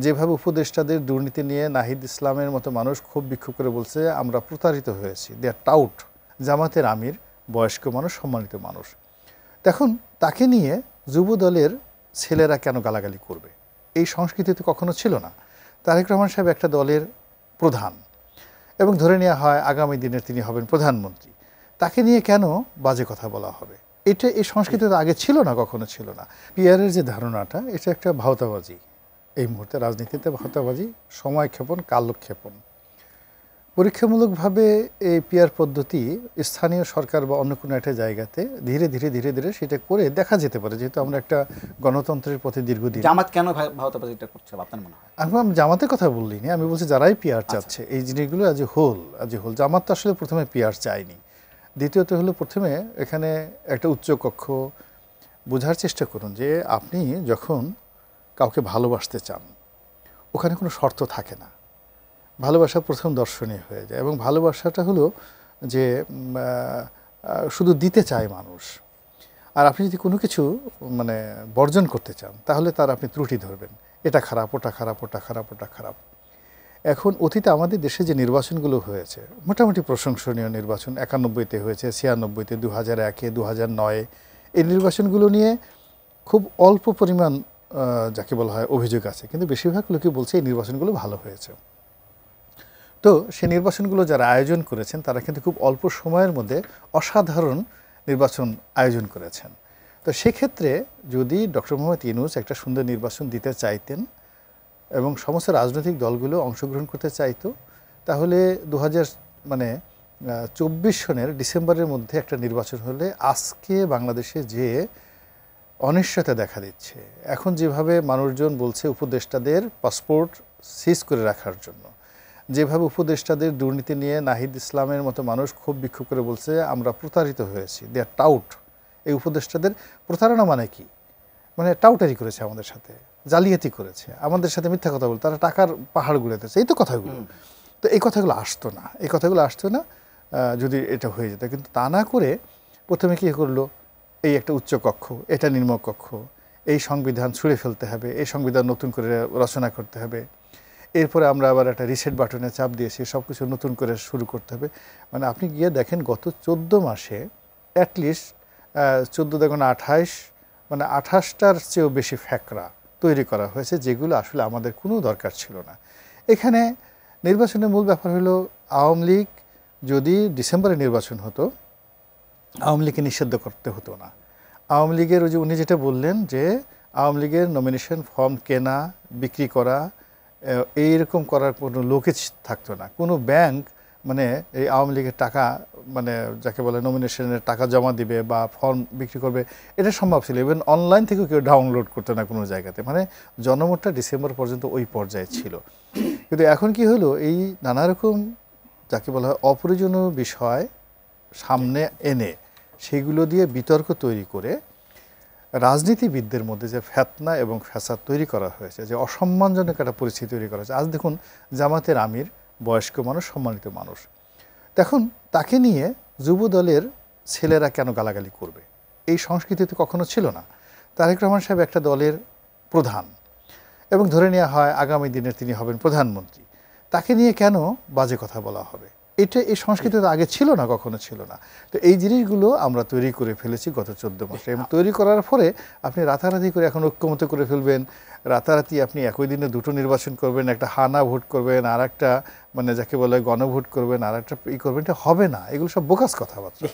যেভাবে উপদেষ্টাদের দুর্নীতি নিয়ে নাহিদ ইসলামের মতো মানুষ খুব বিক্ষোভ করে বলছে আমরা প্রতারিত হয়েছি, দে আর টাউট জামাতের আমির বয়স্ক মানুষ, সম্মানিত মানুষ। এখন তাকে নিয়ে যুব দলের ছেলেরা কেন গালাগালি করবে? এই সংস্কৃতি তো কখনো ছিল না। তারেক রহমান সাহেব একটা দলের প্রধান এবং ধরে নেওয়া হয় আগামী দিনে তিনি হবেন প্রধানমন্ত্রী, তাকে নিয়ে কেন বাজে কথা বলা হবে? এটা এই সংস্কৃতি তো আগে ছিল না, কখনো ছিল না। পিয়ারের যে ধারণাটা, এটা একটা ভাওতাবাজি। এই মুহূর্তে রাজনীতিতে ভাওতাবাজি, সময় ক্ষেপণ, কালক্ষেপণ। পরীক্ষামূলকভাবে এই পিয়ার পদ্ধতি স্থানীয় সরকার বা অন্য কোনো একটা জায়গাতে ধীরে ধীরে ধীরে ধীরে সেটা করে দেখা যেতে পারে, যেহেতু আমরা একটা গণতন্ত্রের পথে দীর্ঘদিন। জামাত কেন ভাওতাবাজিটা করছে আপনার মনে হয়? আমি জামাতের কথা বললিনি, আমি বলছি যারাই পিয়ার চাচ্ছে এই জিনিসগুলো আজ হোল জামাত তো আসলে প্রথমে পিয়ার চায়নি। দ্বিতীয়ত হলো, প্রথমে এখানে একটা উচ্চ কক্ষ বোঝার চেষ্টা করুন যে আপনি যখন কাউকে ভালোবাসতে চান ওখানে কোনো শর্ত থাকে না। ভালোবাসা প্রথম দর্শনীয় হয়ে যায়, এবং ভালোবাসাটা হলো যে শুধু দিতে চায় মানুষ। আর আপনি যদি কোনো কিছু বর্জন করতে চান তাহলে তার আপনি ত্রুটি ধরবেন, এটা খারাপ, ওটা খারাপ, ওটা খারাপ, ওটা খারাপ। এখন অতীতে আমাদের দেশে যে নির্বাচনগুলো হয়েছে মোটামুটি প্রশংসনীয় নির্বাচন, 91-তে হয়েছে, 96-তে, 2001-এ, 2009-এ, এই নির্বাচনগুলো নিয়ে খুব অল্প পরিমাণ যাকে বলা হয় অভিযোগ আছে, কিন্তু বেশিরভাগ লোকে বলছে এই নির্বাচনগুলো ভালো হয়েছে। তো সেই নির্বাচনগুলো যারা আয়োজন করেছেন তারা কিন্তু খুব অল্প সময়ের মধ্যে অসাধারণ নির্বাচন আয়োজন করেছেন। তো সেক্ষেত্রে যদি ডক্টর মোহাম্মদ ইউনূস একটা সুন্দর নির্বাচন দিতে চাইতেন এবং সমস্ত রাজনৈতিক দলগুলো অংশগ্রহণ করতে চাইতো, তাহলে 2024 সনের ডিসেম্বরের মধ্যে একটা নির্বাচন হলে আজকে বাংলাদেশে যে অনিশ্চয়তা দেখা দিচ্ছে, এখন যেভাবে মানুষজন বলছে উপদেষ্টাদের পাসপোর্ট সিজ করে রাখার জন্য, যেভাবে উপদেষ্টাদের দুর্নীতি নিয়ে নাহিদ ইসলামের মতো মানুষ খুব বিক্ষোভ করে বলছে আমরা প্রতারিত হয়েছি, দে আর টাউট। এই উপদেষ্টাদের প্রতারণা মানে কি? টাউটারি করেছে আমাদের সাথে, জালিয়াতি করেছে আমাদের সাথে, মিথ্যা কথা বলে তারা টাকার পাহাড় গুড়াতেছে, এই তো কথাগুলো। তো এই কথাগুলো আসতো না, এই কথাগুলো আসতো না যদি এটা হয়ে যেত। কিন্তু তা না করে প্রথমে কী করলো, এই একটা উচ্চ কক্ষ, এটা নিম্ন কক্ষ, এই সংবিধান ছুঁড়ে ফেলতে হবে, এই সংবিধান নতুন করে রচনা করতে হবে, এরপরে আমরা আবার একটা রিসেট বাটনে চাপ দিয়েছি, সব কিছু নতুন করে শুরু করতে হবে। আপনি গিয়ে দেখেন গত 14 মাসে অ্যাটলিস্ট 14 দেখুন 28, 28টার চেয়েও বেশি ফ্যাকরা তৈরি করা হয়েছে, যেগুলো আসলে আমাদের কোনো দরকার ছিল না। এখানে নির্বাচনের মূল ব্যাপার হলো, আওয়ামী লীগ যদি ডিসেম্বরে নির্বাচন হতো, আওয়ামী লীগকে নিষিদ্ধ করতে হতো না। আওয়ামী লীগের ওই যে উনি যেটা বললেন যে আওয়ামী লীগের নমিনেশন ফর্ম কেনা, বিক্রি করা, এইরকম করার কোনো লোকেজ থাকতো না। কোনো ব্যাংক এই আওয়ামী লীগের টাকা যাকে বলে নমিনেশনের টাকা জমা দিবে বা ফর্ম বিক্রি করবে, এটা সম্ভব ছিল। ইভেন অনলাইন থেকেও কেউ ডাউনলোড করতো না কোনো জায়গাতে। জনমতটা ডিসেম্বর পর্যন্ত ওই পর্যায়ে ছিল। কিন্তু এখন কি হলো, এই নানা রকম যাকে বলা হয় অপ্রয়োজনীয় বিষয় সামনে এনে সেগুলো দিয়ে বিতর্ক তৈরি করে রাজনীতিবিদদের মধ্যে যে ফেতনা এবং ফ্যাসাদ তৈরি করা হয়েছে, যে অসম্মানজনক একটা পরিস্থিতি তৈরি করা হয়েছে। আজ দেখুন জামাতের আমির বয়স্ক মানুষ, সম্মানিত মানুষ, দেখুন তাকে নিয়ে যুব দলের ছেলেরা কেন গালাগালি করবে? এই সংস্কৃতি তো কখনো ছিল না। তারেক রহমান সাহেব একটা দলের প্রধান এবং ধরে নেওয়া হয় আগামী দিনে তিনি হবেন প্রধানমন্ত্রী, তাকে নিয়ে কেন বাজে কথা বলা হবে? এটা এই সংস্কৃতি তো আগে ছিল না, কখনো ছিল না। তো এই জিনিসগুলো আমরা তৈরি করে ফেলেছি গত 14 মাসে, এবং তৈরি করার পরে আপনি রাতারাতি করে এখন ঐক্যমত করে ফেলবেন, রাতারাতি আপনি একই দিনে দুটো নির্বাচন করবেন, একটা হানা ভোট করবেন, আর একটা যাকে বলে গণভোট করবেন, আর একটা করবেন, এটা হবে না। এগুলো সব বোকাস কথাবার্তা।